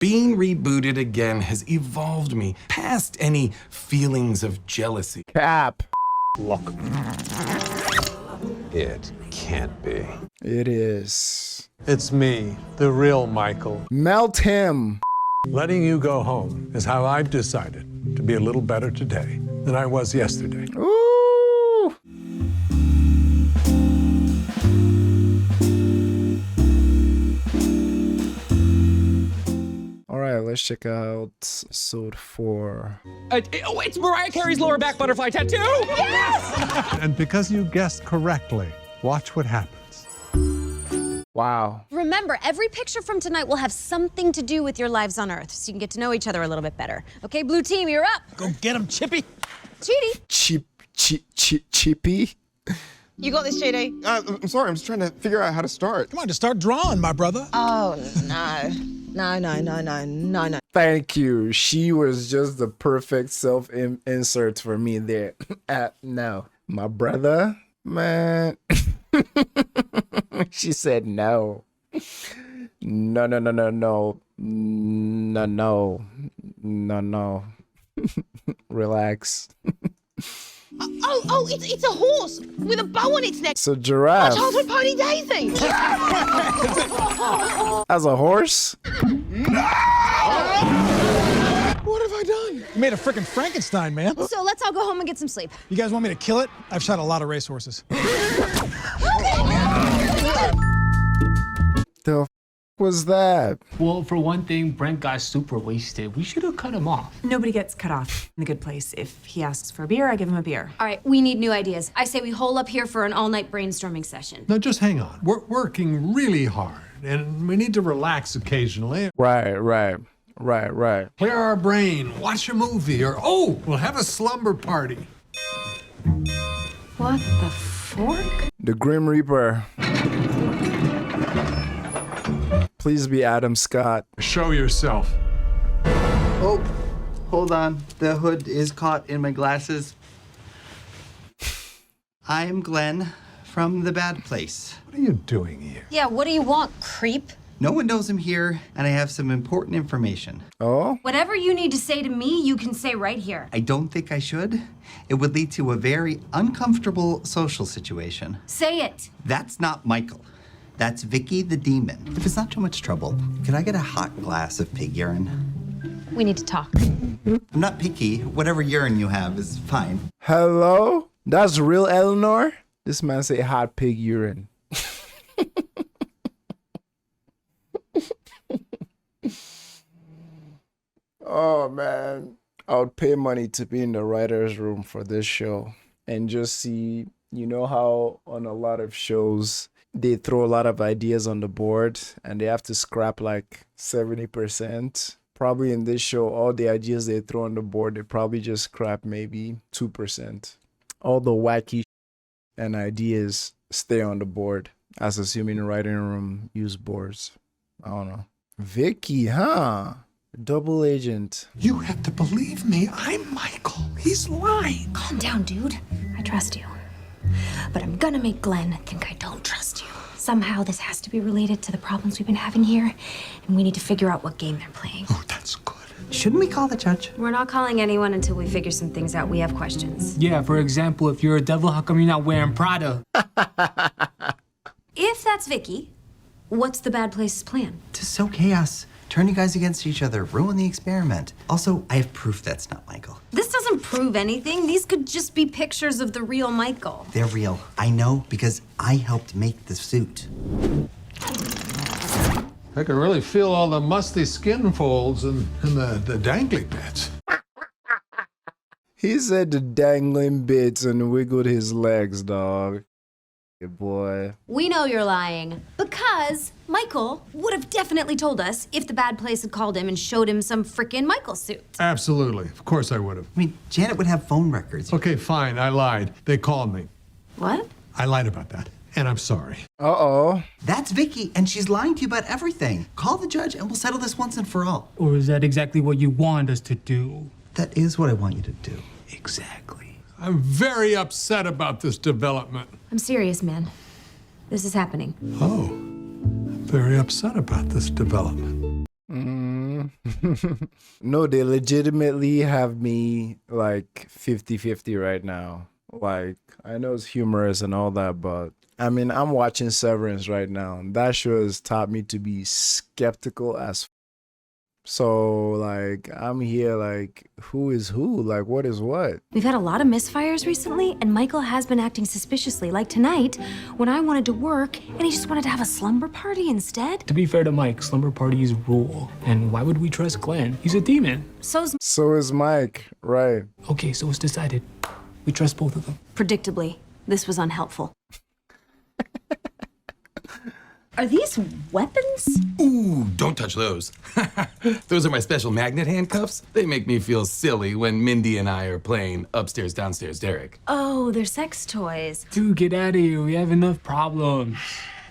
Being rebooted again has evolved me past any feelings of jealousy. Cap. Look. It can't be. It is. It's me, the real Michael. Melt him. Letting you go home is how I've decided to be a little better today than I was yesterday. Ooh. All right, let's check out episode 4. It's Mariah Carey's lower back butterfly tattoo! Yes! And because you guessed correctly, watch what happens. Wow. Remember, every picture from tonight will have something to do with your lives on Earth, so you can get to know each other a little bit better. Okay, blue team, you're up. Go get him, Chippy! Cheaty. Chippy? You got this, JD? I'm sorry, I'm just trying to figure out how to start. Come on, just start drawing, my brother. Oh, no. No. Thank you. She was just the perfect self-insert for me there. No. My brother? Man. She said no. No. Relax. Oh, it's a horse with a bow on its neck. It's a giraffe. My childhood pony Daisy. As a horse? What have I done? You made a freaking Frankenstein, man. So let's all go home and get some sleep. You guys want me to kill it? I've shot a lot of racehorses. The was that? Well, for one thing, Brent got super wasted. We should have cut him off. Nobody gets cut off in the good place. If he asks for a beer, I give him a beer. All right, we need new ideas. I say we hole up here for an all-night brainstorming session. Now just hang on. We're working really hard, and we need to relax occasionally. Right. Clear our brain, watch a movie, or we'll have a slumber party. What the fork? The Grim Reaper. Please be Adam Scott. Show yourself. Oh, hold on. The hood is caught in my glasses. I am Glenn from The Bad Place. What are you doing here? Yeah, what do you want, creep? No one knows I'm here, and I have some important information. Oh? Whatever you need to say to me, you can say right here. I don't think I should. It would lead to a very uncomfortable social situation. Say it. That's not Michael. That's Vicky the demon. If it's not too much trouble, could I get a hot glass of pig urine? We need to talk. I'm not picky. Whatever urine you have is fine. Hello? That's real Eleanor? This man say hot pig urine. Oh man, I would pay money to be in the writer's room for this show and just see, you know how on a lot of shows they throw a lot of ideas on the board and they have to scrap like 70%. Probably in this show, all the ideas they throw on the board, they probably just scrap maybe 2%. All the wacky and ideas stay on the board, as assuming the writing room use boards. I don't know. Vicky, huh? Double agent. You have to believe me. I'm Michael. He's lying. Calm down, dude. I trust you. But I'm gonna make Glenn think I don't trust you. Somehow this has to be related to the problems we've been having here, and we need to figure out what game they're playing. Oh, that's good. Shouldn't we call the judge? We're not calling anyone until we figure some things out. We have questions. Yeah, for example, if you're a devil, how come you're not wearing Prada? If that's Vicky, what's the bad place's plan? To sow chaos, turn you guys against each other, ruin the experiment. Also, I have proof that's not Michael. This doesn't prove anything. These could just be pictures of the real Michael. They're real. I know because I helped make the suit. I can really feel all the musty skin folds and the dangly bits. He said the dangling bits and wiggled his legs, dog. Good boy. We know you're lying because Michael would have definitely told us if the bad place had called him and showed him some frickin' Michael suit. Absolutely. Of course I would have. I mean, Janet would have phone records. Okay, fine. I lied. They called me. What? I lied about that. And I'm sorry. Uh-oh. That's Vicky, and she's lying to you about everything. Call the judge and we'll settle this once and for all. Or is that exactly what you want us to do? That is what I want you to do. Exactly. I'm very upset about this development. I'm serious, man. This is happening. Oh, I'm very upset about this development. Mm. No, they legitimately have me like 50-50 right now. Like, I know it's humorous and all that, but I mean, I'm watching Severance right now. That show has taught me to be skeptical as so, like, I'm here, like, who is who? Like, what is what? We've had a lot of misfires recently, and Michael has been acting suspiciously. Like tonight, when I wanted to work, and he just wanted to have a slumber party instead. To be fair to Mike, slumber parties rule. And why would we trust Glenn? He's a demon. So is Mike, right? Okay, so it's decided. We trust both of them. Predictably, this was unhelpful. Are these weapons? Ooh, don't touch those. Those are my special magnet handcuffs. They make me feel silly when Mindy and I are playing upstairs, downstairs, Derek. Oh, they're sex toys. Dude, get out of here. We have enough problems.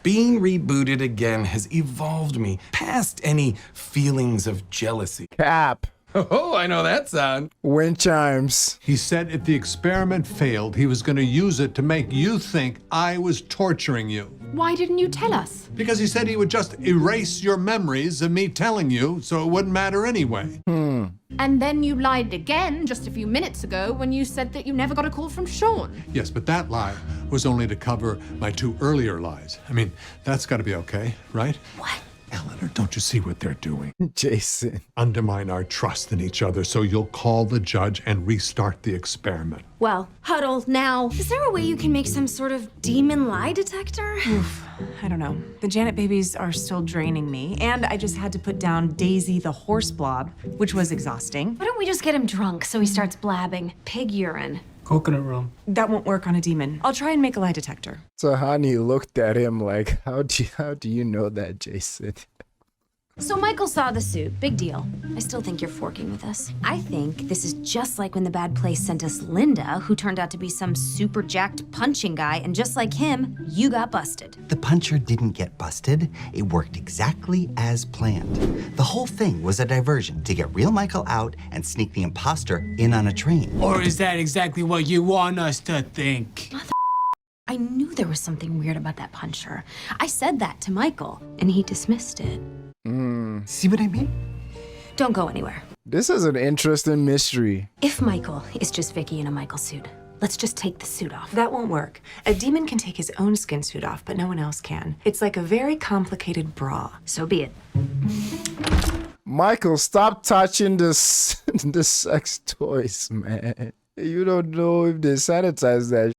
Being rebooted again has evolved me past any feelings of jealousy. Cap. Oh, I know that sound. Wind chimes. He said if the experiment failed, he was going to use it to make you think I was torturing you. Why didn't you tell us? Because he said he would just erase your memories of me telling you, so it wouldn't matter anyway. And then you lied again just a few minutes ago when you said that you never got a call from Sean. Yes, but that lie was only to cover my 2 earlier lies. I mean, that's got to be okay, right? What? Eleanor, don't you see what they're doing? Jason. Undermine our trust in each other, so you'll call the judge and restart the experiment. Well, huddle now. Is there a way you can make some sort of demon lie detector? I don't know. The Janet babies are still draining me, and I just had to put down Daisy the horse blob, which was exhausting. Why don't we just get him drunk so he starts blabbing pig urine? Coconut rum. That won't work on a demon. I'll try and make a lie detector. Tahani looked at him like, how do you know that, Jason? So Michael saw the suit. Big deal. I still think you're forking with us. I think this is just like when the bad place sent us Linda, who turned out to be some super jacked punching guy, and just like him, you got busted. The puncher didn't get busted. It worked exactly as planned. The whole thing was a diversion to get real Michael out and sneak the imposter in on a train. Or is that exactly what you want us to think? I knew there was something weird about that puncher. I said that to Michael, and he dismissed it. See what I mean? Don't go anywhere. This is an interesting mystery. If Michael is just Vicky in a Michael suit, let's just take the suit off. That won't work. A demon can take his own skin suit off, but no one else can. It's like a very complicated bra. So be it. Michael, stop touching the sex toys, man. You don't know if they sanitize that.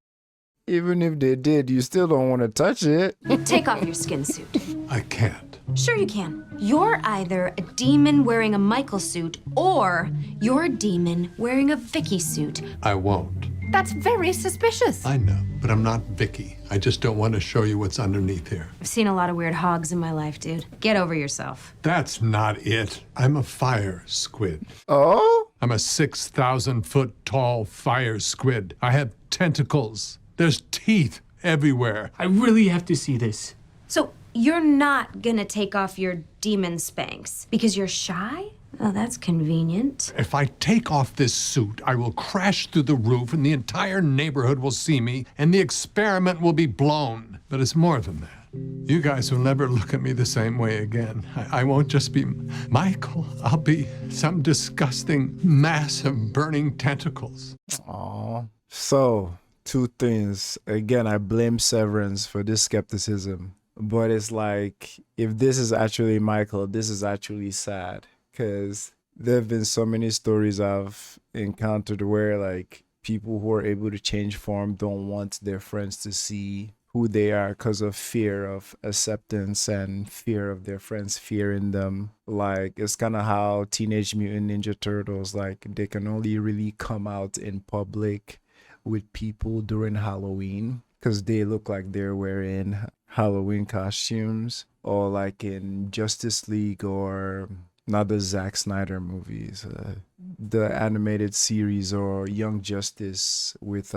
Even if they did, you still don't want to touch it. Take off your skin suit. I can't. Sure you can. You're either a demon wearing a Michael suit, or you're a demon wearing a Vicky suit. I won't. That's very suspicious. I know, but I'm not Vicky. I just don't want to show you what's underneath here. I've seen a lot of weird hogs in my life, dude. Get over yourself. That's not it. I'm a fire squid. Oh? I'm a 6,000-foot tall fire squid. I have tentacles. There's teeth everywhere. I really have to see this. So you're not gonna take off your demon Spanx because you're shy? Oh, that's convenient. If I take off this suit, I will crash through the roof and the entire neighborhood will see me and the experiment will be blown. But it's more than that. You guys will never look at me the same way again. I won't just be Michael. I'll be some disgusting mass of burning tentacles. Aw. So, 2 things. Again, I blame Severance for this skepticism. But it's like, if this is actually Michael, this is actually sad. Because there have been so many stories I've encountered where, like, people who are able to change form don't want their friends to see who they are because of fear of acceptance and fear of their friends fearing them. Like, it's kind of how Teenage Mutant Ninja Turtles, like, they can only really come out in public with people during Halloween because they look like they're wearing Halloween costumes, or like in Justice League, or not the Zack Snyder movies, the animated series, or Young Justice with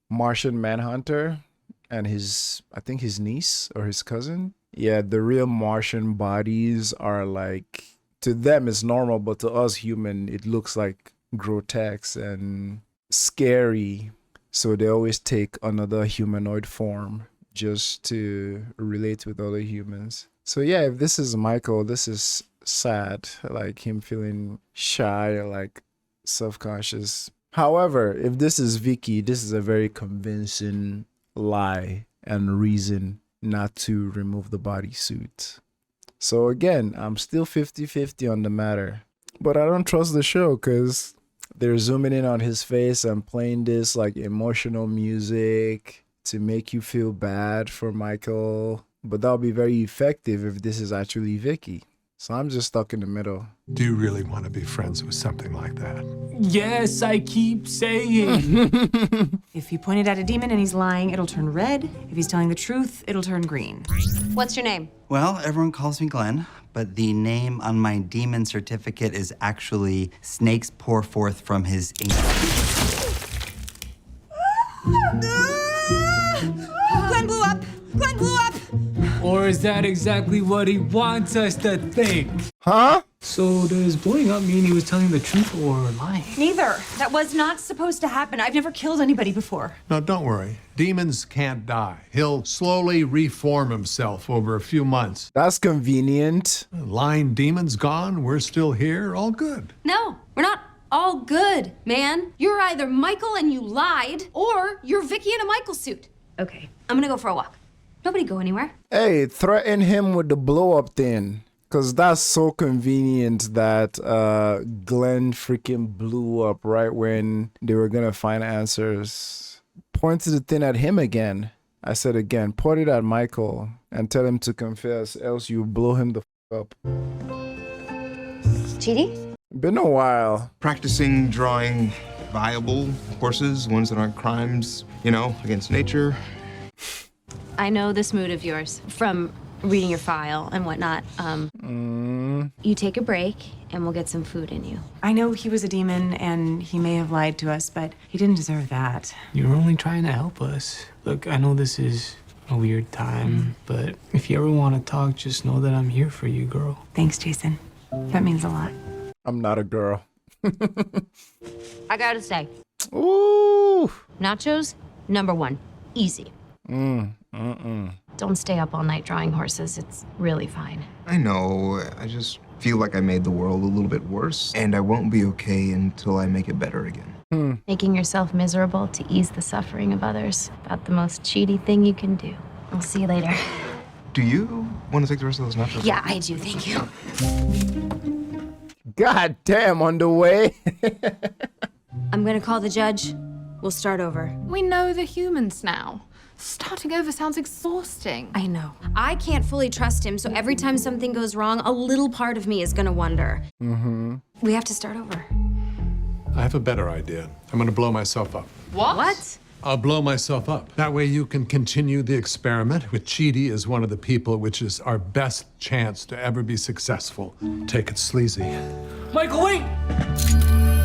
Martian Manhunter and I think his niece or his cousin. Yeah, the real Martian bodies are like, to them it's normal, but to us human, it looks like grotesque and scary. So they always take another humanoid form just to relate with other humans. So yeah, if this is Michael, this is sad, like him feeling shy or like self-conscious. However, if this is Vicky, this is a very convincing lie and reason not to remove the bodysuit. So again, I'm still 50-50 on the matter. But I don't trust the show because they're zooming in on his face and playing this like emotional music to make you feel bad for Michael. But that'll be very effective if this is actually Vicky. So I'm just stuck in the middle. Do you really want to be friends with something like that? Yes, I keep saying. If you point it at a demon and he's lying, it'll turn red. If he's telling the truth, it'll turn green. What's your name? Well, everyone calls me Glenn, but the name on my demon certificate is actually Snakes Pour Forth from His Ink. Glenn blew up! Glenn blew up! Or is that exactly what he wants us to think? Huh? So does blowing up mean he was telling the truth or lying? Neither. That was not supposed to happen. I've never killed anybody before. No, don't worry. Demons can't die. He'll slowly reform himself over a few months. That's convenient. Lying demons gone, we're still here, all good. No, we're not all good, man. You're either Michael and you lied, or you're Vicky in a Michael suit. Okay, I'm gonna go for a walk. Nobody go anywhere. Hey, threaten him with the blow up thing. Cause that's so convenient that Glenn freaking blew up right when they were gonna find answers. Pointed the thing at him again. I said again, point it at Michael and tell him to confess, else you blow him the up. Chidi? Been a while. Practicing drawing viable horses, ones that aren't crimes, you know, against nature. I know this mood of yours from reading your file and whatnot. You take a break and we'll get some food in you. I know he was a demon and he may have lied to us, but he didn't deserve that. You're only trying to help us. Look, I know this is a weird time, but if you ever want to talk, just know that I'm here for you, girl. Thanks, Jason. That means a lot. I'm not a girl. I gotta say, Ooh. nachos, #1. Easy. Don't stay up all night drawing horses. It's really fine. I know, I just feel like I made the world a little bit worse, and I won't be okay until I make it better again. Making yourself miserable to ease the suffering of others. About the most cheaty thing you can do. I'll see you later. Do you want to take the rest of those nachos? Yeah, I do. Thank you. God damn, on the way. I'm gonna call the judge. We'll start over. We know the humans now. Starting over sounds exhausting. I know. I can't fully trust him, so every time something goes wrong, a little part of me is gonna wonder. We have to start over. I have a better idea. I'm gonna blow myself up. What? I'll blow myself up. That way you can continue the experiment with Chidi as one of the people, which is our best chance to ever be successful. Take it sleazy. Michael, wait!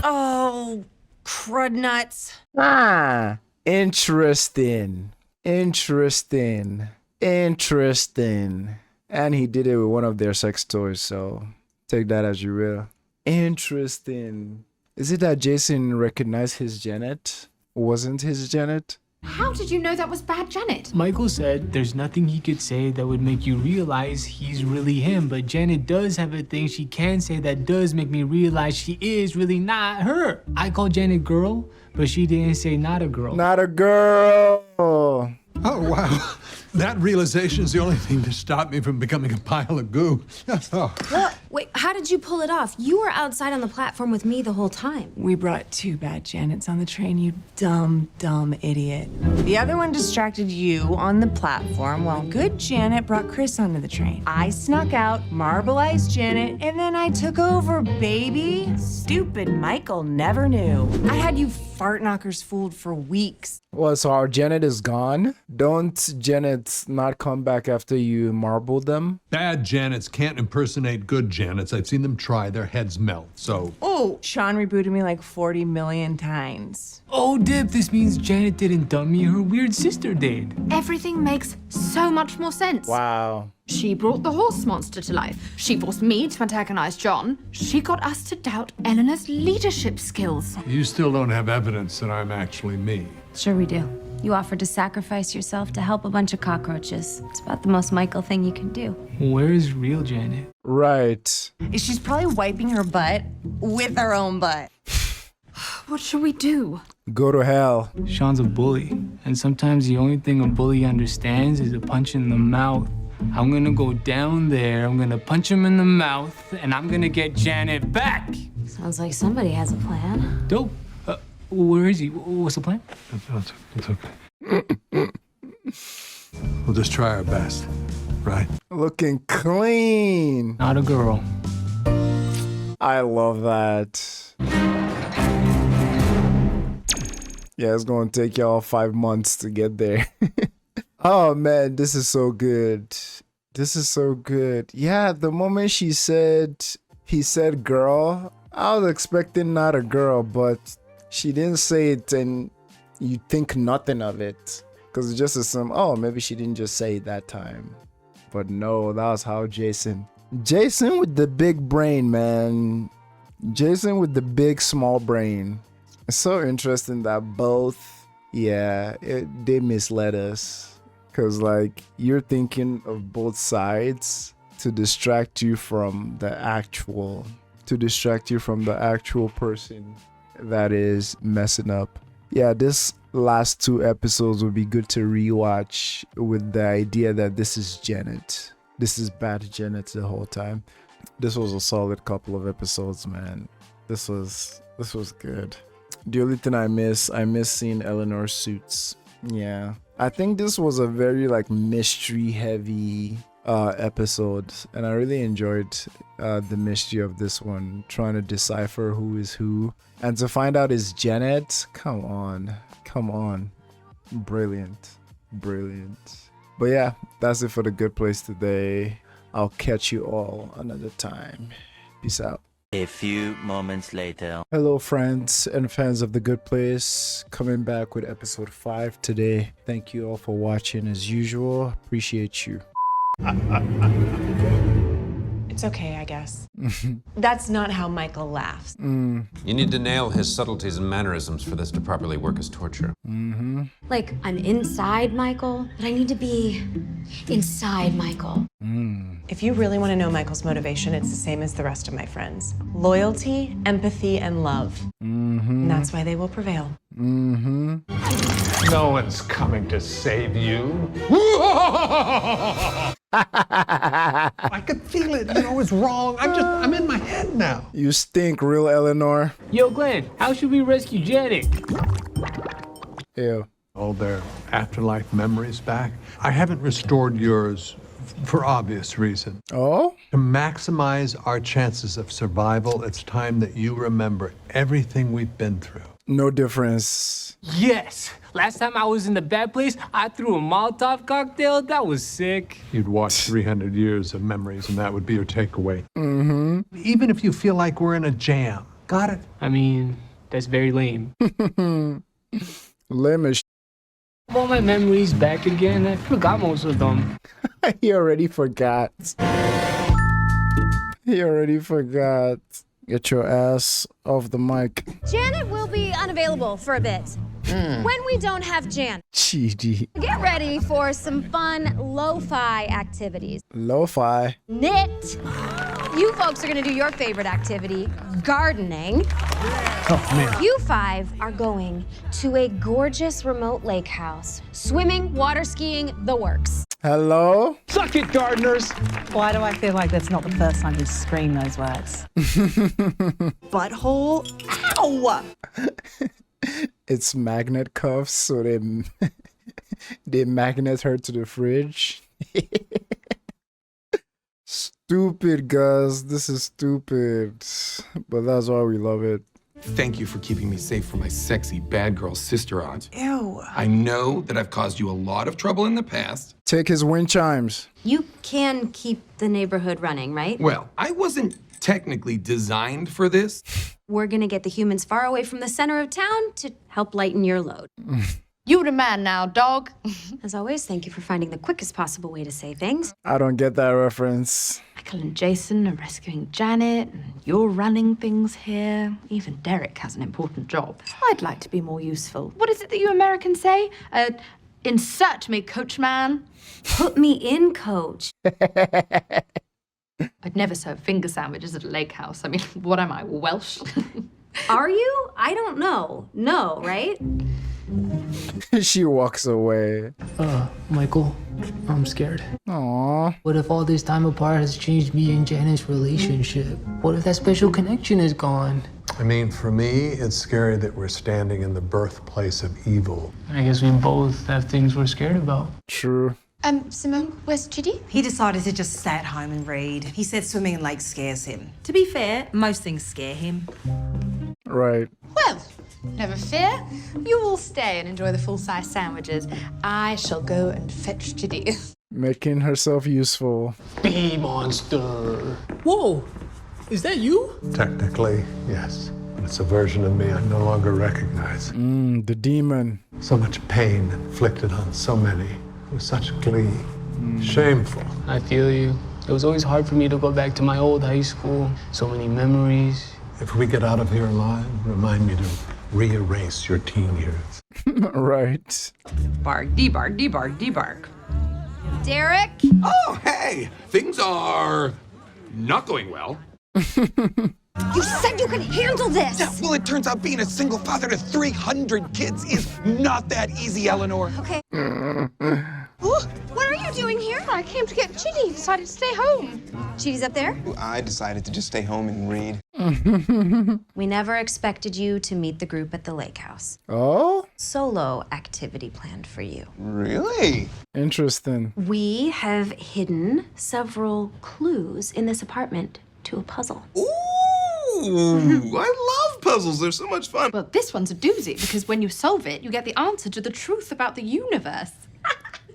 Oh, crud nuts. Ah, interesting. Interesting. Interesting. And he did it with one of their sex toys, so take that as you will. Interesting. Is it that Jason recognized his Janet? Wasn't his Janet? How did you know that was bad Janet? Michael said there's nothing he could say that would make you realize he's really him, but Janet does have a thing she can say that does make me realize she is really not her. I called Janet girl, but she didn't say not a girl. Not a girl. Oh, wow. That realization is the only thing to stop me from becoming a pile of goo. Oh. What? Wait, how did you pull it off? You were outside on the platform with me the whole time. We brought 2 bad Janets on the train, you dumb, dumb idiot. The other one distracted you on the platform while good Janet brought Chris onto the train. I snuck out, marbleized Janet, and then I took over, baby. Stupid Michael never knew. I had you fart knockers fooled for weeks. Well, so our Janet is gone? Don't Janets not come back after you marble them? Bad Janets can't impersonate good Janets. I've seen them try. Their heads melt, so... Oh, Sean rebooted me like 40 million times. Oh, Dip, this means Janet didn't dump me, her weird sister did. Everything makes so much more sense. Wow. She brought the horse monster to life. She forced me to antagonize John. She got us to doubt Eleanor's leadership skills. You still don't have evidence that I'm actually me. Sure we do. You offered to sacrifice yourself to help a bunch of cockroaches. It's about the most Michael thing you can do. Where is real Janet? Right. She's probably wiping her butt with her own butt. What should we do? Go to hell. Sean's a bully, and sometimes the only thing a bully understands is a punch in the mouth. I'm gonna go down there, I'm gonna punch him in the mouth, and I'm gonna get Janet back. Sounds like somebody has a plan. Dope. Where is he? What's the plan? It's okay. We'll just try our best, right? Looking clean. Not a girl. I love that. Yeah, it's gonna take y'all 5 months to get there. Oh man, this is so good. This is so good. Yeah, the moment he said girl, I was expecting not a girl, but she didn't say it and you think nothing of it. Because it's just assume, oh, maybe she didn't just say it that time. But no, that was how Jason with the big brain, man. Jason with the big small brain. It's so interesting that both, they misled us. Because, like, you're thinking of both sides to distract you from the actual person that is messing up. Yeah, this last 2 episodes would be good to rewatch with the idea that this is Janet. This is bad Janet the whole time. This was a solid couple of episodes, man. This was good. The only thing I miss seeing Eleanor's suits. Yeah. I think this was a very like mystery heavy episode, and I really enjoyed the mystery of this one, trying to decipher who is who, and to find out is Janet. Come on. Brilliant. But yeah, that's it for The Good Place today. I'll catch you all another time. Peace out. A few moments later. Hello friends and fans of The Good Place, coming back with episode 5 today. Thank you all for watching as usual. Appreciate you. It's okay, I guess. That's not how Michael laughs. You need to nail his subtleties and mannerisms for this to properly work as torture. Like, I'm inside Michael, but I need to be inside Michael. If you really want to know Michael's motivation, it's the same as the rest of my friends. Loyalty, empathy, and love. And that's why they will prevail. No one's coming to save you. I could feel it, it's wrong. I'm in my head now. You stink, real Eleanor. Yo, Glenn, how should we rescue Janet? Ew. All their afterlife memories back. I haven't restored yours for obvious reason. Oh? To maximize our chances of survival, it's time that you remember everything we've been through. No difference. Yes! Last time I was in the bad place, I threw a Molotov cocktail. That was sick. You'd watch 300 years of memories, and that would be your takeaway. Even if you feel like we're in a jam. Got it? I mean, that's very lame. Lame as All my memories back again. I forgot most of them. He already forgot. Get your ass off the mic. Janet will be unavailable for a bit. When we don't have Jan, GD. get ready for some fun lo-fi activities. Lo-fi. Knit. You folks are gonna do your favorite activity, gardening. Oh, man. You 5 are going to a gorgeous remote lake house. Swimming, water skiing, the works. Hello? Suck it, gardeners! Why do I feel like that's not the first time you've screamed those words? Butthole? Ow! It's magnet cuffs, so they magnet her to the fridge. Stupid, guys. This is stupid. But that's why we love it. Thank you for keeping me safe from my sexy bad girl sister aunt. Ew. I know that I've caused you a lot of trouble in the past. Take his wind chimes. You can keep the neighborhood running, right? Well, I wasn't technically designed for this. We're gonna get the humans far away from the center of town to help lighten your load. You the man now, dog. As always, thank you for finding the quickest possible way to say things. I don't get that reference. Michael and Jason are rescuing Janet, and you're running things here. Even Derek has an important job. I'd like to be more useful. What is it that you Americans say? Insert me, coachman. Put me in, coach. I'd never serve finger sandwiches at a lake house. I mean, what am I, Welsh? Are you? I don't know. No, right? She walks away. Michael, I'm scared. Aww. What if all this time apart has changed me and Janet's relationship? What if that special connection is gone? I mean, for me, it's scary that we're standing in the birthplace of evil. I guess we both have things we're scared about. True. Simone, where's Chidi? He decided to just stay at home and read. He said swimming in lakes scares him. To be fair, most things scare him. Right. Well, never fear. You all stay and enjoy the full-size sandwiches. I shall go and fetch Chidi. Making herself useful. Bee monster. Whoa, is that you? Technically, yes. But it's a version of me I no longer recognize. The demon. So much pain inflicted on so many. With such glee. Shameful. I feel you. It was always hard for me to go back to my old high school. So many memories. If we get out of here alive, remind me to re-erase your teen years. Right. Bark, debark, debark, debark. Derek? Oh, hey! Things are not going well. You said you could handle this! Yeah, well, it turns out being a single father to 300 kids is not that easy, Eleanor. Okay. What are you doing here? I came to get Chidi. Decided to stay home. Chidi's up there? I decided to just stay home and read. We never expected you to meet the group at the lake house. Oh? Solo activity planned for you. Really? Interesting. We have hidden several clues in this apartment to a puzzle. Ooh, I love puzzles. They're so much fun. Well, this one's a doozy because when you solve it, you get the answer to the truth about the universe.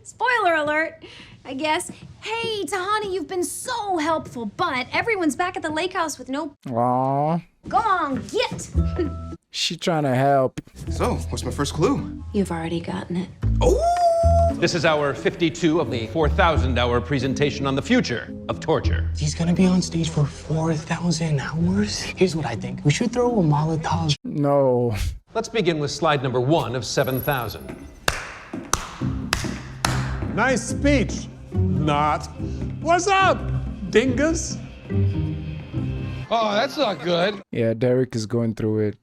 Spoiler alert, I guess. Hey, Tahani, you've been so helpful, but everyone's back at the lake house with no... Aww. Go on, get! She trying to help. So, what's my first clue? You've already gotten it. Oh! This is hour 52 of the 4,000-hour presentation on the future of torture. He's gonna be on stage for 4,000 hours? Here's what I think. We should throw a Molotov. No. Let's begin with slide number 1 of 7,000. Nice speech. Not. What's up, dingus? Oh, that's not good. Yeah, Derek is going through it.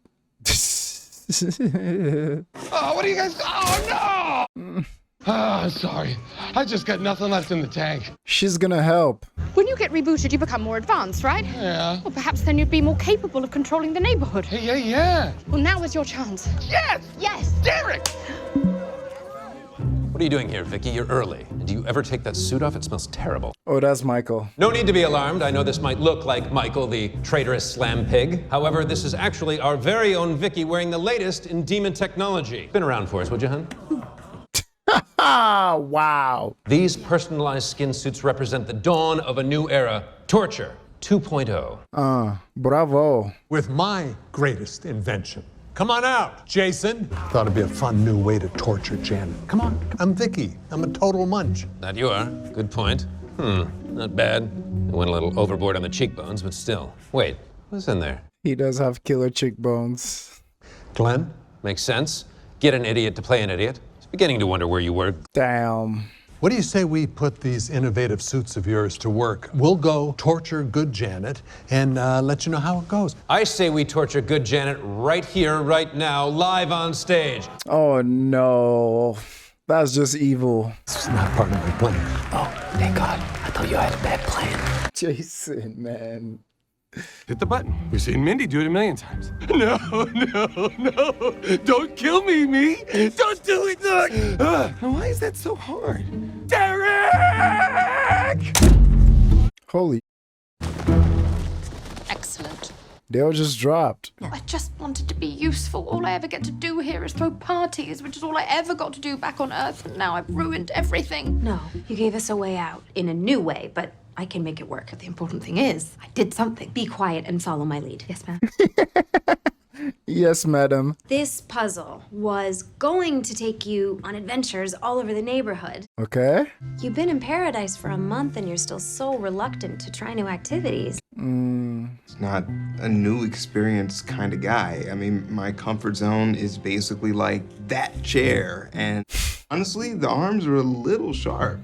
Oh, what are you guys... Oh, no! I'm sorry. I just got nothing left in the tank. She's gonna help. When you get rebooted, you become more advanced, right? Yeah. Well, perhaps then you'd be more capable of controlling the neighborhood. Yeah. Well, now is your chance. Yes! Yes! Derek! What are you doing here, Vicky? You're early. And do you ever take that suit off? It smells terrible. Oh, that's Michael. No need to be alarmed. I know this might look like Michael, the traitorous slam pig. However, this is actually our very own Vicky wearing the latest in demon technology. Been around for us, would you, hun? Wow. These personalized skin suits represent the dawn of a new era, torture 2.0. Bravo. With my greatest invention. Come on out, Jason. Thought it'd be a fun new way to torture Janet. Come on, I'm Vicky. I'm a total munch. That you are. Good point. Not bad. I went a little overboard on the cheekbones, but still. Wait, what's in there? He does have killer cheekbones. Glenn? Makes sense. Get an idiot to play an idiot. I was beginning to wonder where you were. Damn. What do you say we put these innovative suits of yours to work? We'll go torture good Janet and let you know how it goes. I say we torture good Janet right here, right now, live on stage. Oh no. That's just evil. It's not part of my plan. Oh, thank God. I thought you had a bad plan. Jason, man. Hit the button. We've seen Mindy do it a million times. No. Don't kill me. Don't do it, Doug. Why is that so hard? Derek! Holy. Excellent. They all just dropped. I just wanted to be useful. All I ever get to do here is throw parties, which is all I ever got to do back on Earth, and now I've ruined everything. No, you gave us a way out. In a new way, but I can make it work. The important thing is, I did something. Be quiet and follow my lead. Yes, ma'am. Yes, madam. This puzzle was going to take you on adventures all over the neighborhood. Okay. You've been in paradise for a month and you're still so reluctant to try new activities. It's not a new experience kind of guy. I mean, my comfort zone is basically like that chair. And honestly, the arms are a little sharp.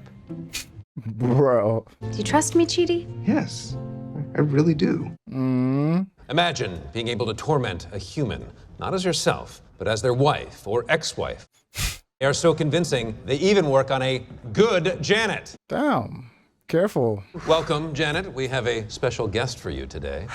Bro. Do you trust me, Chidi? Yes, I really do. Imagine being able to torment a human, not as yourself, but as their wife or ex-wife. They are so convincing, they even work on a good Janet. Damn. Careful. Welcome, Janet. We have a special guest for you today.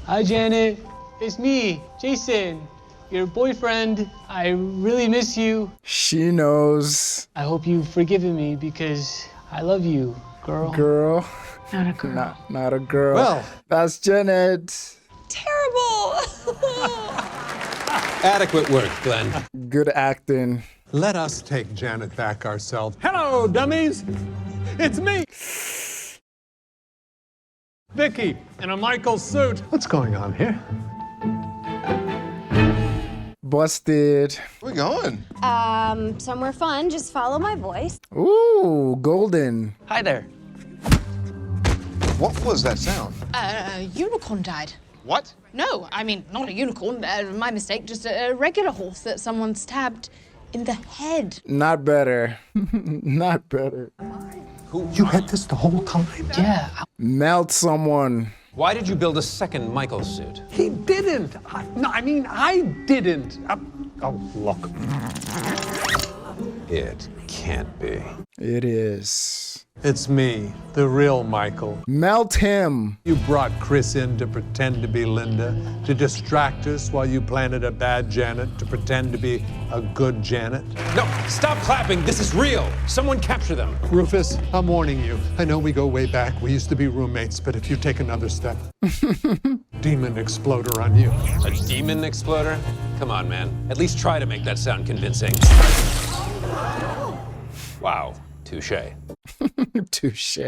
Hi, Janet. It's me, Jason, your boyfriend. I really miss you. She knows. I hope you've forgiven me because I love you, girl. Girl. Not a girl. Not a girl. Well. That's Janet. Terrible! Adequate work, Glenn. Good acting. Let us take Janet back ourselves. Hello, dummies. It's me. Vicky, in a Michael suit. What's going on here? Busted. Where we going? Somewhere fun. Just follow my voice. Ooh, golden. Hi there. What was that sound? A unicorn died. What? No, I mean, not a unicorn. My mistake. Just a regular horse that someone stabbed in the head. Not better. Not better. You had this the whole time? Yeah. Melt someone. Why did you build a second Michael suit? He didn't. I didn't. Oh, look. It can't be. It is. It's me, the real Michael. Melt him. You brought Chris in to pretend to be Linda, to distract us while you planted a bad Janet to pretend to be a good Janet. No, stop clapping. This is real. Someone capture them. Rufus, I'm warning you. I know we go way back. We used to be roommates, but if you take another step, demon exploder on you. A demon exploder? Come on, man. At least try to make that sound convincing. Wow, touche. Touche.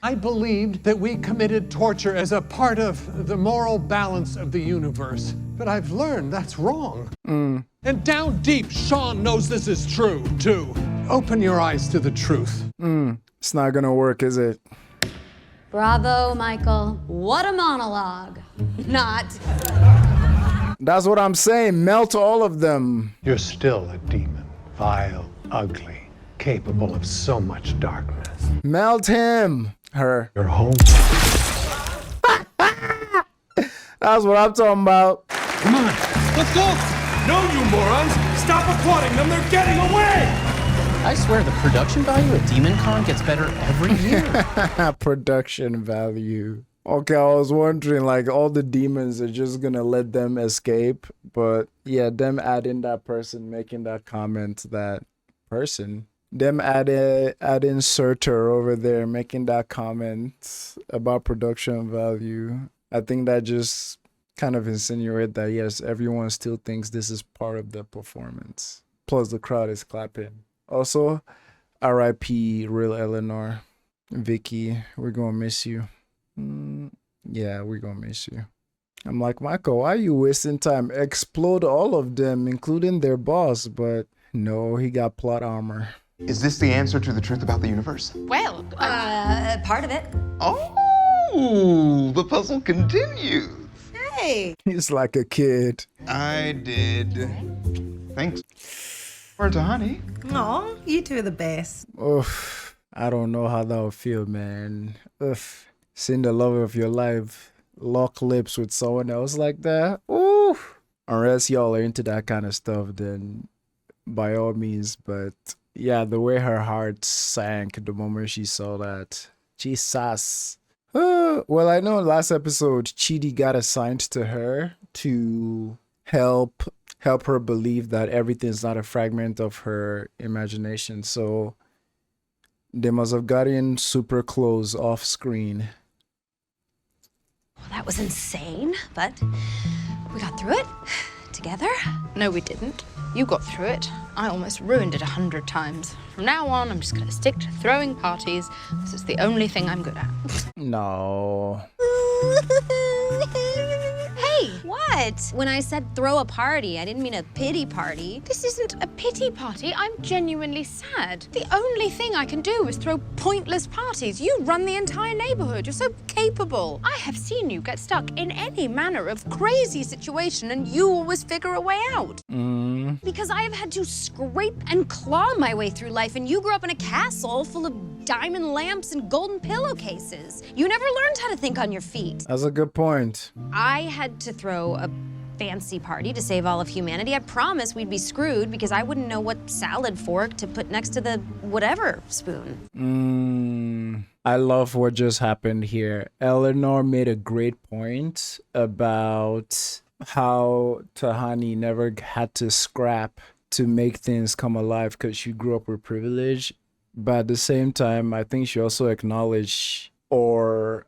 I believed that we committed torture as a part of the moral balance of the universe, but I've learned that's wrong. And down deep, Sean knows this is true, too. Open your eyes to the truth. It's not gonna work, is it? Bravo, Michael. What a monologue. Not. That's what I'm saying. Melt all of them. You're still a demon, vile, ugly, capable of so much darkness. Melt him. Her. You're home. That's what I'm talking about. Come on, let's go! No, you morons! Stop applauding them, they're getting away! I swear the production value of Demon Con gets better every year. Production value. Okay, I was wondering, like, all the demons are just gonna let them escape, but yeah, them adding that person, making that comment, that person, them adding Surtur over there, making that comment about production value. I think that just kind of insinuate that yes, everyone still thinks this is part of the performance. Plus, the crowd is clapping. Also, R.I.P. Real Eleanor, Vicky, we're gonna miss you. Yeah, we're gonna miss you. I'm like, Michael, why are you wasting time? Explode all of them, including their boss. But no, he got plot armor. Is this the answer to the truth about the universe? Well, Part of it. Oh, the puzzle continues. Hey. He's like a kid. I did. Thanks. For Tahani. Aw, you two are the best. Oof, I don't know how that would feel, man. Oof, seeing the love of your life lock lips with someone else like that. Oof. Unless y'all are into that kind of stuff, then by all means. But yeah, the way her heart sank the moment she saw that. Jesus. Well, I know last episode Chidi got assigned to her to help her believe that everything's not a fragment of her imagination. So they must have gotten super close off screen. Well, that was insane, but we got through it together. no, we didn't. You got through it. I almost ruined it 100 times. From now on, I'm just gonna stick to throwing parties because it's the only thing I'm good at. No. Hey, What? When I said throw a party, I didn't mean a pity party. This isn't a pity party. I'm genuinely sad. The only thing I can do is throw pointless parties. You run the entire neighborhood. You're so capable. I have seen you get stuck in any manner of crazy situation, and you always figure a way out. Because I have had to scrape and claw my way through life, and you grew up in a castle full of diamond lamps and golden pillowcases. You never learned how to think on your feet. That's a good point. I had to throw a fancy party to save all of humanity. I promised we'd be screwed because I wouldn't know what salad fork to put next to the whatever spoon. I love what just happened here. Eleanor made a great point about how Tahani never had to scrap to make things come alive because she grew up with privilege. But at the same time, I think she also acknowledged or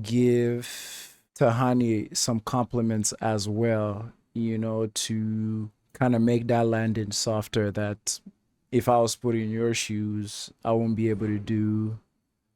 give Tahani some compliments as well, you know, to kind of make that landing softer, that if I was put in your shoes, I won't be able to do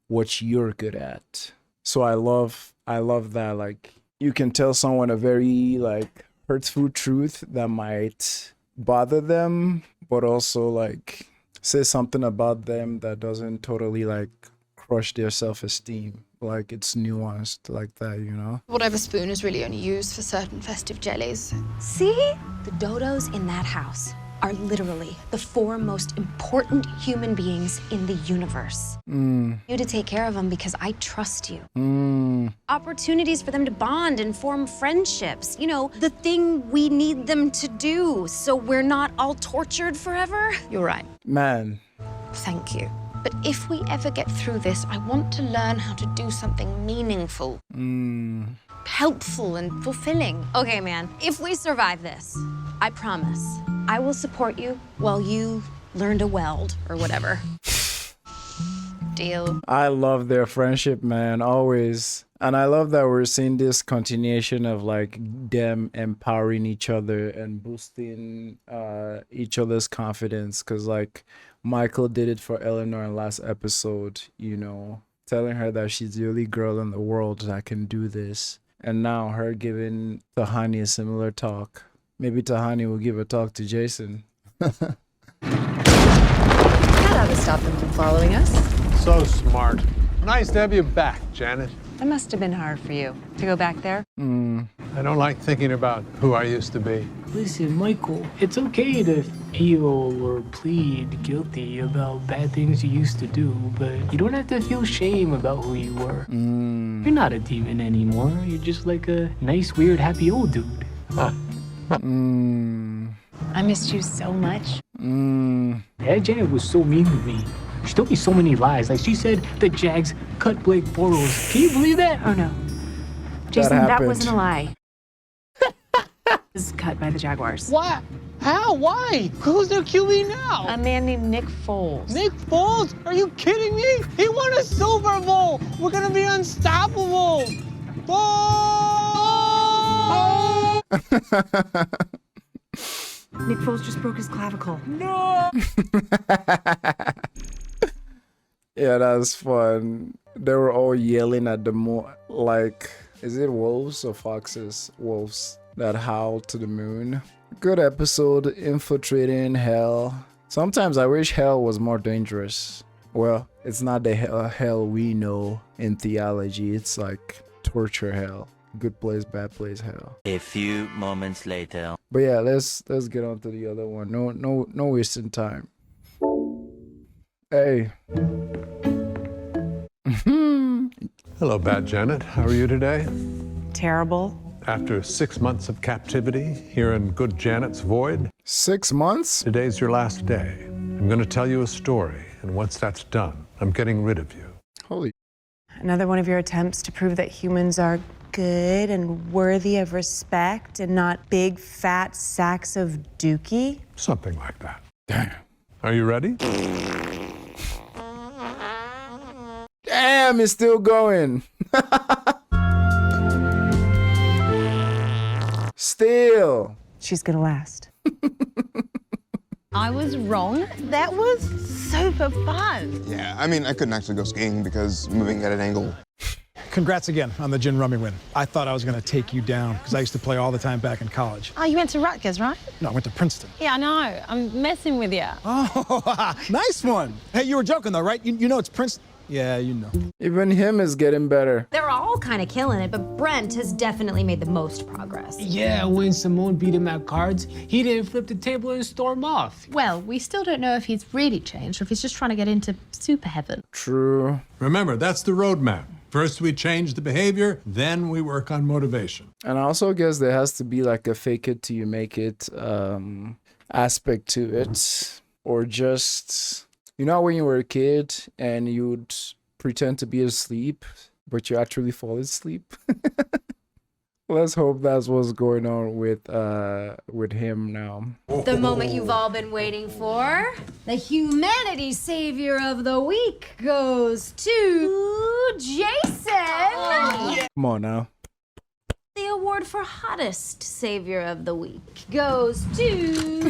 what you're good at. So I love that, like, you can tell someone a very like hurtful truth that might bother them, but also like say something about them that doesn't totally like crush their self-esteem. Like it's nuanced like that, you know? Whatever spoon is really only used for certain festive jellies. See? The dodos in that house are literally the 4 most important human beings in the universe. You to take care of them because I trust you. Opportunities for them to bond and form friendships. You know, the thing we need them to do so we're not all tortured forever. You're right. Man. Thank you. But if we ever get through this, I want to learn how to do something meaningful. Helpful and fulfilling. Okay, man, if we survive this, I promise, I will support you while you learn to weld or whatever. Deal. I love their friendship, man, always. And I love that we're seeing this continuation of like them empowering each other and boosting each other's confidence. Cause like Michael did it for Eleanor in last episode, you know, telling her that she's the only girl in the world that can do this. And now her giving Tahani a similar talk. Maybe Tahani will give a talk to Jason. That ought to stop them from following us. So smart. Nice to have you back, Janet. That must have been hard for you to go back there. I don't like thinking about who I used to be. Listen, Michael, it's okay to feel or plead guilty about bad things you used to do, but you don't have to feel shame about who you were. You're not a demon anymore. You're just like a nice, weird, happy old dude. I missed you so much. Yeah, Janet was so mean to me. She told me so many lies. Like, she said the Jags cut Blake Bortles. Can you believe that? Oh, no. Jason, that happened. wasn't a lie. Was cut by the Jaguars. What? How? Why? Who's their QB now? A man named Nick Foles. Nick Foles? Are you kidding me? He won a Super Bowl. We're gonna be unstoppable. Oh! Nick Foles just broke his clavicle. No! Yeah, that was fun. They were all yelling at the like, is it wolves or foxes? Wolves that howl to the moon. Good episode, infiltrating hell. Sometimes I wish hell was more dangerous. Well, it's not the hell we know in theology. It's like torture hell. Good place, bad place, hell. A few moments later. But yeah, let's get on to the other one. No wasting time. Hey. Hello, Bad Janet. How are you today? Terrible. After 6 months of captivity here in good Janet's void, 6 months? today's your last day. I'm going to tell you a story, and once that's done, I'm getting rid of you. Holy. Another one of your attempts to prove that humans are good and worthy of respect and not big fat sacks of dookie? Something like that. Damn. Are you ready? Damn, it's still going. Still. She's gonna last. I was wrong. That was super fun. Yeah, I mean, I couldn't actually go skiing because moving at an angle Congrats again on the gin rummy win. I thought I was going to take you down because I used to play all the time back in college. Oh, you went to Rutgers, right? No, I went to Princeton. Yeah, I know. I'm messing with you. Oh, nice one. Hey, you were joking though, right? You know it's Princeton. Yeah, you know. Even him is getting better. They're all kind of killing it, but Brent has definitely made the most progress. Yeah, when Simone beat him at cards, he didn't flip the table and storm off. Well, we still don't know if he's really changed or if he's just trying to get into super heaven. True. Remember, that's the roadmap. First we change the behavior, then we work on motivation. And I also guess there has to be like a fake it till you make it aspect to it. Or just, you know, when you were a kid and you'd pretend to be asleep, but you actually fall asleep. Let's hope that's what's going on with him now. The moment you've all been waiting for. The humanity savior of the week goes to Jason. Come on now. The award for hottest savior of the week goes to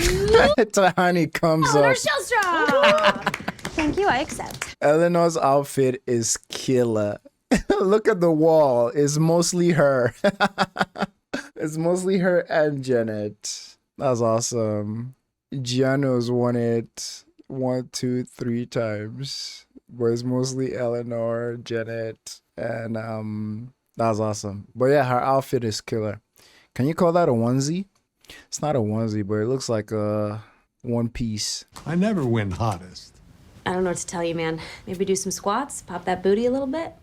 Tahani comes Eleanor up. Shellstrop. Thank you, I accept. Eleanor's outfit is killer. Look at the wall. It's mostly her. It's mostly her and Janet. That's awesome. Gianno's won it 1, 2, 3 times. But it's mostly Eleanor, Janet, and that's awesome. But yeah, her outfit is killer. Can you call that a onesie? It's not a onesie, but it looks like a one piece. I never win hottest. I don't know what to tell you, man. Maybe do some squats, pop that booty a little bit.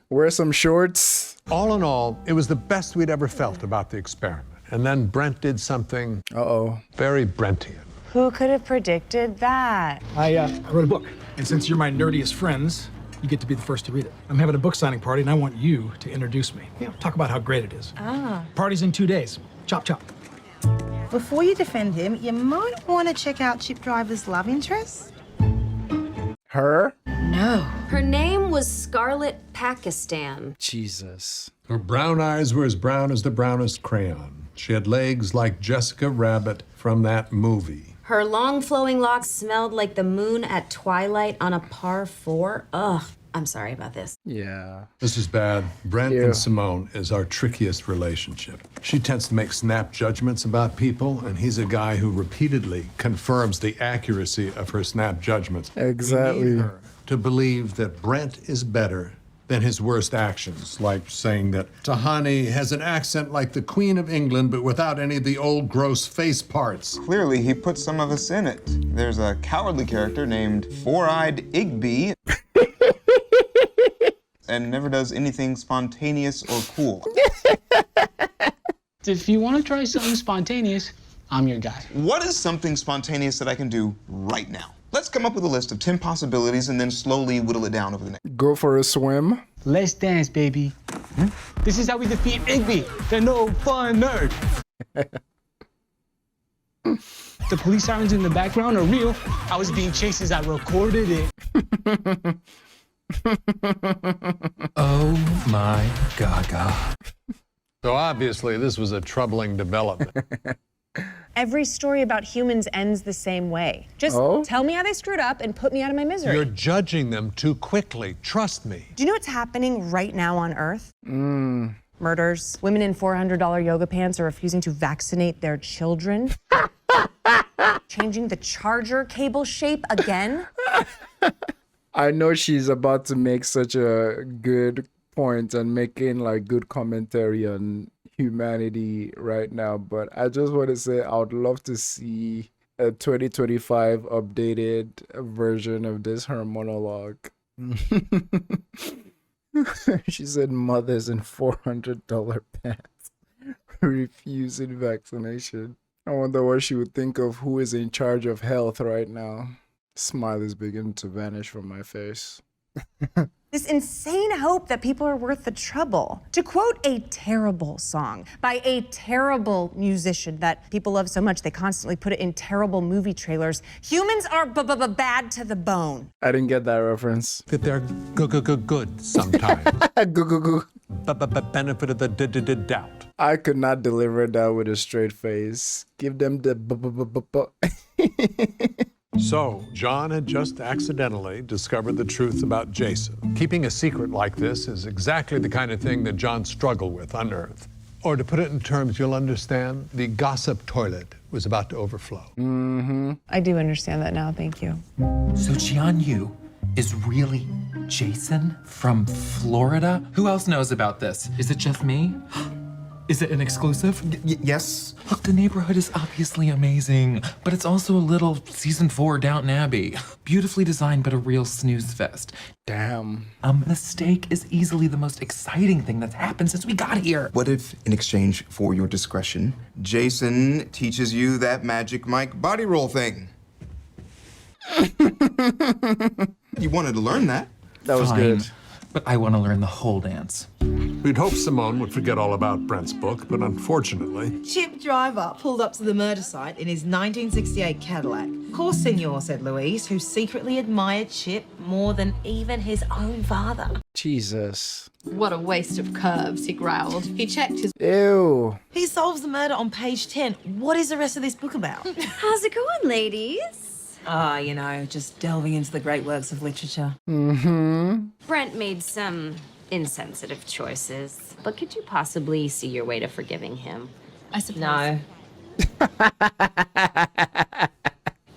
Wear some shorts. All in all, it was the best we'd ever felt about the experiment. And then Brent did something very Brentian. Who could have predicted that? I wrote a book, and since you're my nerdiest friends, you get to be the first to read it. I'm having a book signing party, and I want you to introduce me. You know, talk about how great it is. Party's in 2 days. Chop, chop. Before you defend him, you might want to check out Chip Driver's love interest. Her? No. Her name was Scarlet Pakistan. Jesus. Her brown eyes were as brown as the brownest crayon. She had legs like Jessica Rabbit from that movie. Her long flowing locks smelled like the moon at twilight on a par 4. Ugh, I'm sorry about this. Yeah. This is bad. Brent and Simone is our trickiest relationship. She tends to make snap judgments about people, and he's a guy who repeatedly confirms the accuracy of her snap judgments. Exactly. We need her to believe that Brent is better than his worst actions, like saying that Tahani has an accent like the Queen of England, but without any of the old gross face parts. Clearly, he put some of us in it. There's a cowardly character named Four-Eyed Igby, and never does anything spontaneous or cool. If you want to try something spontaneous, I'm your guy. What is something spontaneous that I can do right now? Let's come up with a list of 10 possibilities and then slowly whittle it down over the next. Go for a swim. Let's dance, baby. This is how we defeat Igby, the no fun nerd. The police sirens in the background are real. I was being chased as I recorded it. Oh my gaga. So obviously this was a troubling development. Every story about humans ends the same way. Just tell me how they screwed up and put me out of my misery. You're judging them too quickly. Trust me. Do you know what's happening right now on Earth? Murders. Women in $400 yoga pants are refusing to vaccinate their children. Changing the charger cable shape again. I know she's about to make such a good point and making like good commentary on humanity right now, but I just want to say I would love to see a 2025 updated version of this her monologue. She said mothers in $400 pants refusing vaccination. I wonder what she would think of who is in charge of health right now. Smile is beginning to vanish from my face. This insane hope that people are worth the trouble. To quote a terrible song by a terrible musician that people love so much they constantly put it in terrible movie trailers, humans are bad to the bone. I didn't get that reference. That they're good sometimes. Benefit of the doubt. I could not deliver that with a straight face. Give them the So, John had just accidentally discovered the truth about Jason. Keeping a secret like this is exactly the kind of thing that John struggled with on Earth. Or to put it in terms you'll understand, the gossip toilet was about to overflow. Mm-hmm. I do understand that now, thank you. So Jian-Yu is really Jason from Florida? Who else knows about this? Is it just me? Is it an exclusive? Yes. Look, the neighborhood is obviously amazing, but it's also a little season 4 Downton Abbey. Beautifully designed, but a real snooze fest. Damn. A mistake is easily the most exciting thing that's happened since we got here. What if, in exchange for your discretion, Jason teaches you that Magic Mike body roll thing? You wanted to learn that. That was Fine, good. but I want to learn the whole dance. We'd hoped Simone would forget all about Brent's book, but unfortunately... Chip Driver pulled up to the murder site in his 1968 Cadillac. Of course, senor, said Louise, who secretly admired Chip more than even his own father. Jesus. What a waste of curves, he growled. He checked his... Ew. He solves the murder on page 10. What is the rest of this book about? How's it going, ladies? You know, just delving into the great works of literature. Mm-hmm. Brent made some insensitive choices, but could you possibly see your way to forgiving him? I suppose. No.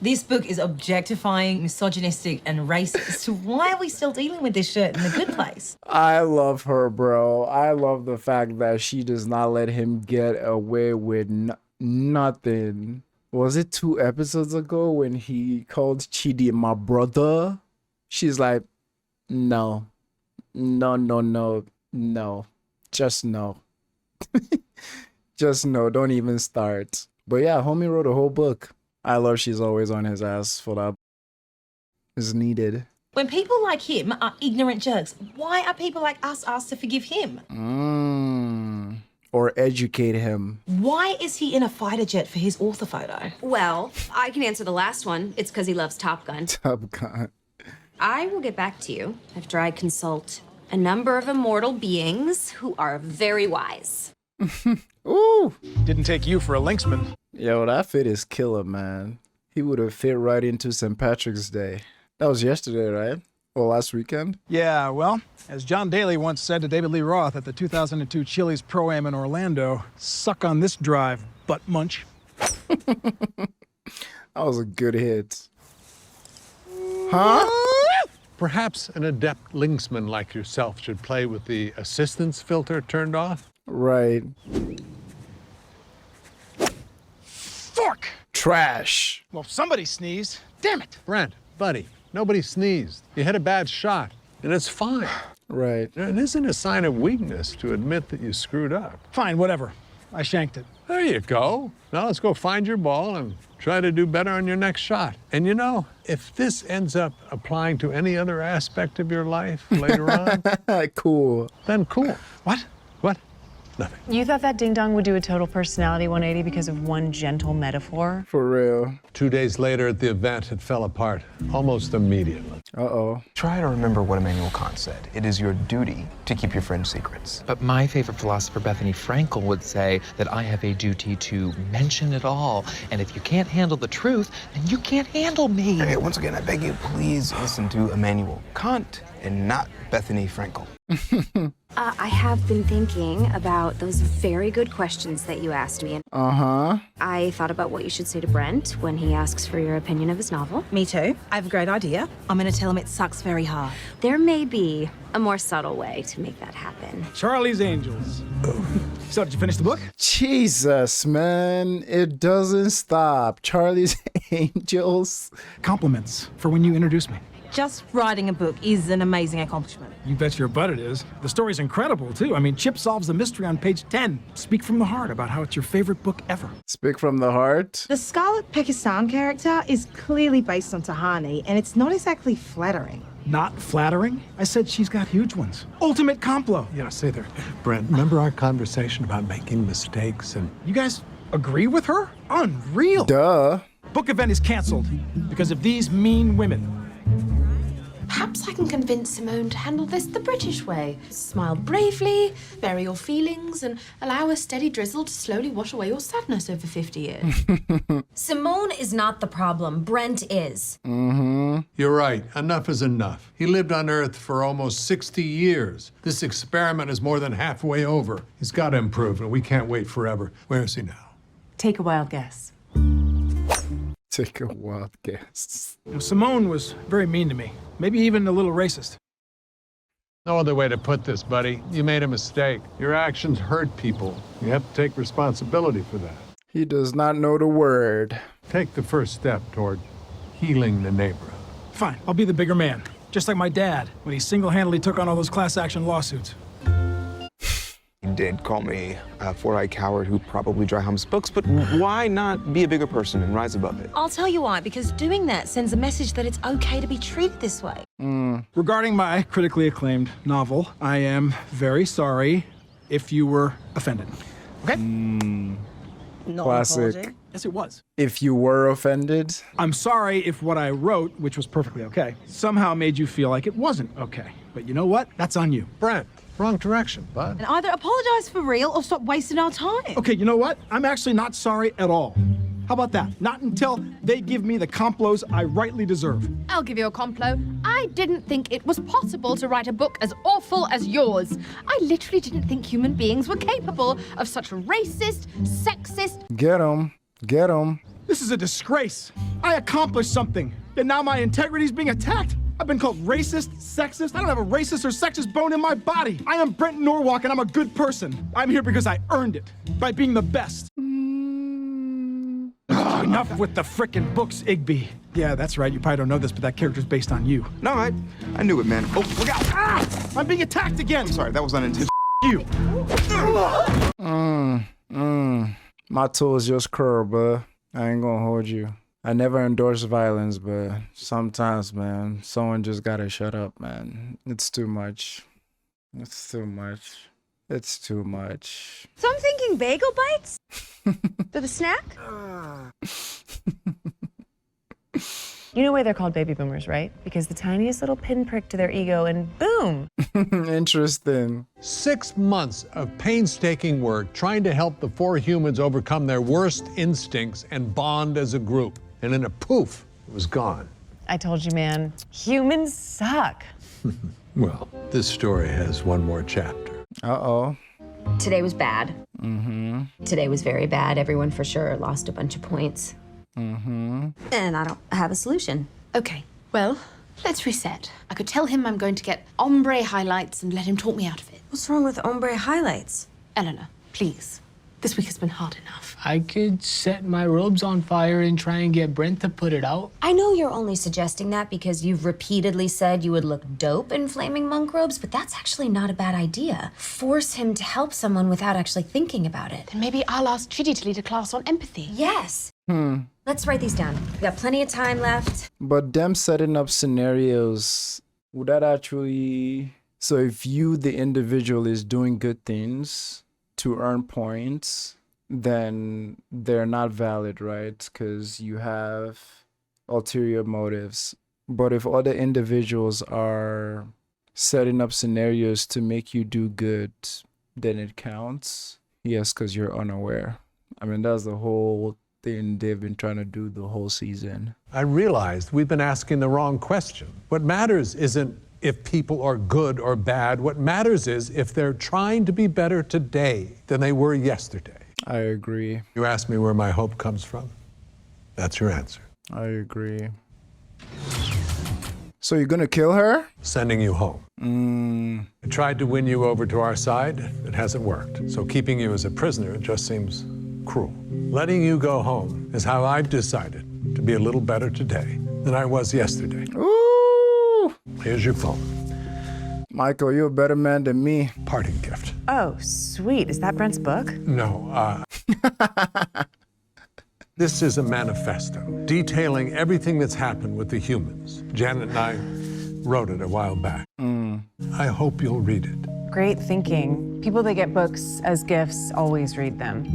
This book is objectifying, misogynistic, and racist. Why are we still dealing with this shit in The Good Place? I love her, bro. I love the fact that she does not let him get away with nothing. Was it 2 episodes ago when he called Chidi my brother? She's like, no. No. Just no. Just no. Don't even start. But yeah, homie wrote a whole book. I love she's always on his ass for that. Is needed. When people like him are ignorant jerks, why are people like us asked to forgive him? Or educate him. Why is he in a fighter jet for his author photo? Well, I can answer the last one. It's because he loves Top Gun. Top Gun. I will get back to you after I consult a number of immortal beings who are very wise. Ooh. Didn't take you for a linksman. Yo, that fit is killer, man. He would have fit right into St. Patrick's Day. That was yesterday, right? Or last weekend? Yeah, well, as John Daly once said to David Lee Roth at the 2002 Chili's Pro-Am in Orlando, suck on this drive, butt munch. That was a good hit. Huh? Perhaps an adept linksman like yourself should play with the assistance filter turned off? Right. Fork! Trash. Well, somebody sneezed. Damn it. Brent, buddy, nobody sneezed. You had a bad shot, and it's fine. Right. It isn't a sign of weakness to admit that you screwed up. Fine, whatever. I shanked it. There you go. Now let's go find your ball and try to do better on your next shot. And you know, if this ends up applying to any other aspect of your life later on, cool. Then cool. What? Nothing. You thought that ding dong would do a total personality 180 because of one gentle metaphor? For real. 2 days later at the event, it fell apart almost immediately. Uh-oh. Try to remember what Immanuel Kant said. It is your duty to keep your friends' secrets. But my favorite philosopher, Bethany Frankel, would say that I have a duty to mention it all. And if you can't handle the truth, then you can't handle me. Hey, once again, I beg you, please listen to Immanuel Kant and not Bethany Frankel. I have been thinking about those very good questions that you asked me. Uh-huh. I thought about what you should say to Brent when he asks for your opinion of his novel. Me too. I have a great idea. I'm going to tell him it sucks very hard. There may be a more subtle way to make that happen. Charlie's Angels. So, did you finish the book? Jesus, man. It doesn't stop. Charlie's Angels. Compliments for when you introduced me. Just writing a book is an amazing accomplishment. You bet your butt it is. The story's incredible, too. I mean, Chip solves the mystery on page 10. Speak from the heart about how it's your favorite book ever. Speak from the heart. The Scarlet Pakistan character is clearly based on Tahani, and it's not exactly flattering. Not flattering? I said she's got huge ones. Ultimate complo. Yeah, say there. Brent, remember our conversation about making mistakes and... You guys agree with her? Unreal. Duh. Book event is canceled because of these mean women. Perhaps I can convince Simone to handle this the British way. Smile bravely, bury your feelings, and allow a steady drizzle to slowly wash away your sadness over 50 years. Simone is not the problem. Brent is. You're right. Enough is enough. He lived on Earth for almost 60 years. This experiment is more than halfway over. He's got to improve, and we can't wait forever. Where is he now? Take a wild guess. Take a wild guess. You know, Simone was very mean to me. Maybe even a little racist. No other way to put this, buddy. You made a mistake. Your actions hurt people. You have to take responsibility for that. He does not know the word. Take the first step toward healing the neighborhood. Fine, I'll be the bigger man. Just like my dad, when he single-handedly took on all those class action lawsuits. He did call me a four-eyed coward who probably dry humps books, but why not be a bigger person and rise above it? I'll tell you why, because doing that sends a message that it's okay to be treated this way. Regarding my critically acclaimed novel, I am very sorry if you were offended. Okay? Not Classic. an apology. Yes, it was. If you were offended, I'm sorry if what I wrote, which was perfectly okay, somehow made you feel like it wasn't okay. But you know what? That's on you. Brent, wrong direction, bud. And either apologize for real or stop wasting our time. Okay, you know what? I'm actually not sorry at all. How about that? Not until they give me the complos I rightly deserve. I'll give you a complot. I didn't think it was possible to write a book as awful as yours. I literally didn't think human beings were capable of such racist, sexist. get him. Get him. This is a disgrace. I accomplished something, and now my integrity is being attacked. I've been called racist, sexist. I don't have a racist or sexist bone in my body. I am Brent Norwalk, and I'm a good person. I'm here because I earned it by being the best. Enough with the frickin' books, Igby. Yeah, that's right. You probably don't know this, but that character's based on you. No, I knew it, man. Oh, look out! Ah! I'm being attacked again. I'm sorry, that was unintentional. You. My toes just curl, but I ain't gonna hold you. I never endorse violence, but sometimes, man, someone just gotta shut up, man. It's too much. It's too much. It's too much. So I'm thinking bagel bites? For the snack? You know why they're called baby boomers, right? Because the tiniest little pinprick to their ego and boom. Interesting. 6 months of painstaking work trying to help the four humans overcome their worst instincts and bond as a group. And in a poof, it was gone. I told you, man, humans suck. Well, this story has one more chapter. Uh-oh. Today was bad. Today was very bad. Everyone for sure lost a bunch of points. And I don't have a solution. Okay, well, let's reset. I could tell him I'm going to get ombre highlights and let him talk me out of it. What's wrong with ombre highlights? Eleanor, please. This week has been hard enough. I could set my robes on fire and try and get Brent to put it out. I know you're only suggesting that because you've repeatedly said you would look dope in flaming monk robes, but that's actually not a bad idea. Force him to help someone without actually thinking about it. Then maybe I'll ask Chidi to lead a class on empathy. Yes. Let's write these down. We got plenty of time left. But them setting up scenarios, would that actually... So if you, the individual, is doing good things to earn points, then they're not valid, right? Because you have ulterior motives. But if other individuals are setting up scenarios to make you do good, then it counts. Yes, because you're unaware. I mean, that's the whole thing they've been trying to do the whole season. I realized we've been asking the wrong question. What matters isn't if people are good or bad. What matters is if they're trying to be better today than they were yesterday. I agree. You asked me where my hope comes from. That's your answer. I agree. So you're gonna kill her? Sending you home. I tried to win you over to our side. It hasn't worked. So keeping you as a prisoner just seems cruel. Letting you go home is how I've decided to be a little better today than I was yesterday. Ooh! Here's your phone. Michael, you're a better man than me. Parting gift. Oh, sweet. Is that Brent's book? No, this is a manifesto detailing everything that's happened with the humans. Janet and I wrote it a while back. I hope you'll read it. Great thinking. People that get books as gifts always read them.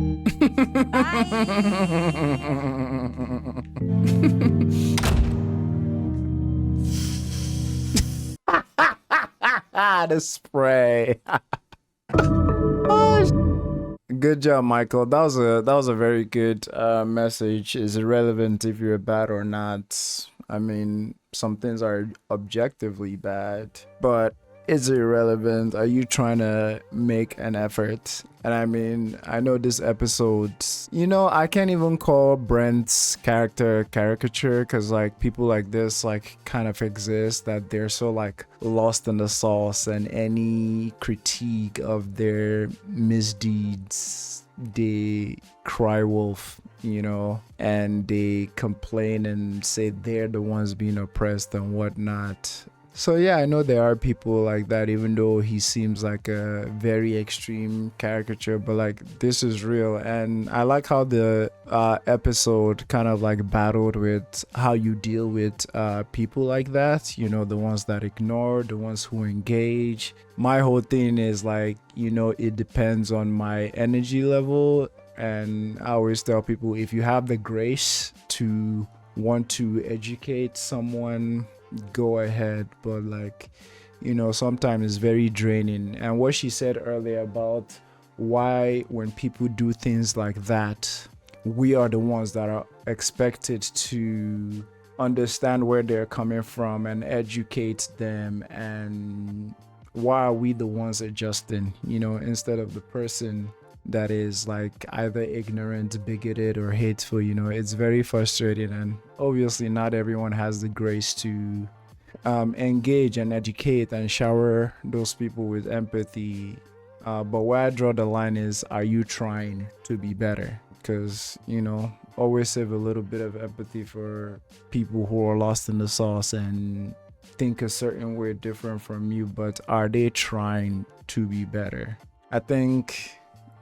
The spray. Good job, Michael. That was a very good message. Is it relevant if you're bad or not? I mean, some things are objectively bad, but is it relevant? Are you trying to make an effort? And I mean, I know this episode, you know, I can't even call Brent's character caricature because like people like this like kind of exist, that they're so like lost in the sauce, and any critique of their misdeeds, they cry wolf, you know, and they complain and say they're the ones being oppressed and whatnot. So yeah, I know there are people like that, even though he seems like a very extreme caricature, but like this is real. And I like how the episode kind of like battled with how you deal with people like that, you know, the ones that ignore, the ones who engage. My whole thing is like, you know, it depends on my energy level. And I always tell people, if you have the grace to want to educate someone, go ahead, but like, you know, sometimes it's very draining. And what she said earlier about why when people do things like that, we are the ones that are expected to understand where they're coming from and educate them, and why are we the ones adjusting, you know, instead of the person that is like either ignorant, bigoted, or hateful. You know, it's very frustrating, and obviously not everyone has the grace to engage and educate and shower those people with empathy. But where I draw the line is, are you trying to be better? Because, you know, always save a little bit of empathy for people who are lost in the sauce and think a certain way different from you, but are they trying to be better? I think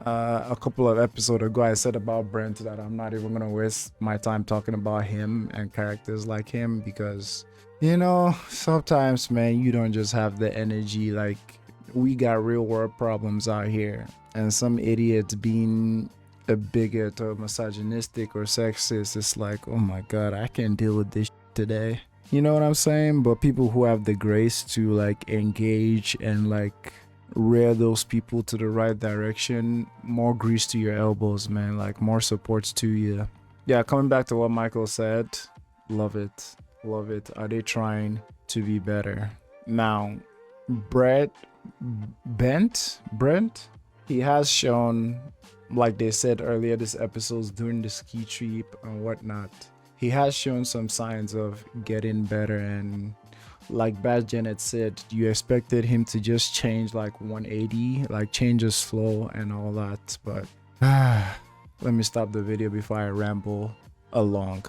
a couple of episodes ago I said about Brent that I'm not even gonna waste my time talking about him and characters like him, because, you know, sometimes, man, you don't just have the energy. Like, we got real world problems out here, and some idiot being a bigot or misogynistic or sexist, it's like, oh my god, I can't deal with this today. You know what I'm saying? But people who have the grace to like engage and like rear those people to the right direction, more grease to your elbows, man. Like, more supports to you. Yeah, coming back to what Michael said, love it. Love it. Are they trying to be better? Now, Brent, he has shown, like they said earlier this episodes during the ski trip and whatnot, he has shown some signs of getting better. And like Bad Janet said, you expected him to just change like 180, like change his flow and all that. But let me stop the video before I ramble along.